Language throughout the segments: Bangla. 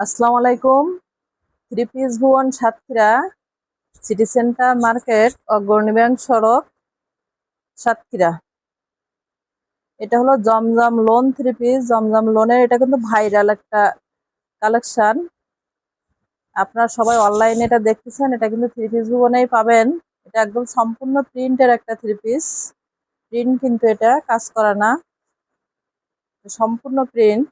আসসালামু আলাইকুম। থ্রি পিস ভুবন সাতক্ষীরা, সিটি সেন্টার মার্কেট, অগ্রণী ব্যাংক সড়ক, সাতক্ষীরা। এটা হলো জমজম লোন থ্রি পিস। জমজম লোনের এটা কিন্তু ভাইরাল একটা কালেকশন। আপনারা সবাই অনলাইনে এটা দেখতেছেন, এটা কিন্তু থ্রি পিস ভুবনেই পাবেন। এটা একদম সম্পূর্ণ প্রিন্টের একটা থ্রি পিস। প্রিন্ট কিন্তু এটা কাজ করা না, সম্পূর্ণ প্রিন্ট।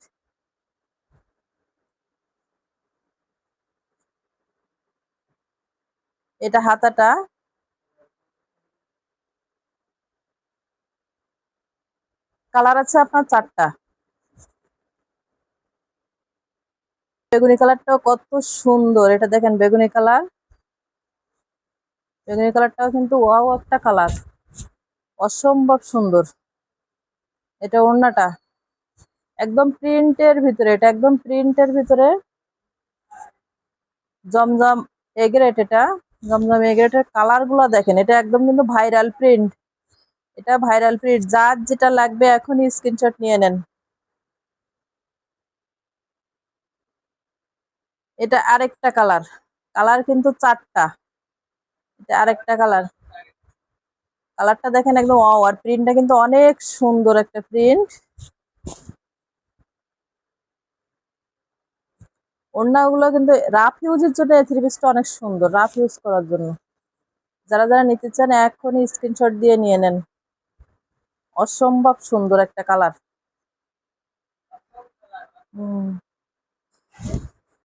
এটা হাতাটা, কালার আছে আপনার চারটা। বেগুনি কালারটাও কত সুন্দর, এটা দেখেন বেগুনি কালার। বেগুনি কালারটাও কিন্তু ওয়াও একটা কালার, অসম্ভব সুন্দর। এটা ওড়নাটা একদম প্রিন্টের ভিতরে, এটা একদম প্রিন্টের ভিতরে জমজম এগ্রেট। এটা জমজম এগ্রেটের কালার গুলো দেখেন, এটা একদম কিন্তু ভাইরাল প্রিন্ট। এটা ভাইরাল প্রিন্ট, যার যেটা লাগবে এখনই স্ক্রিনশট নিয়ে নেন। এটা আরেকটা কালার, কালার কিন্তু চারটা। এটা আরেকটা কালার, কালারটা দেখেন একদম ওয়াও। আর প্রিন্টটা কিন্তু অনেক সুন্দর একটা প্রিন্ট। ওড়নাগুলো কিন্তু রাফ ইউজের জন্য এই থ্রি পিসটা অনেক সুন্দর, রাফ ইউজ করার জন্য। যারা যারা নিতে চান এখনই স্ক্রিনশট দিয়ে নিয়ে নেন। অসম্ভব সুন্দর একটা কালার।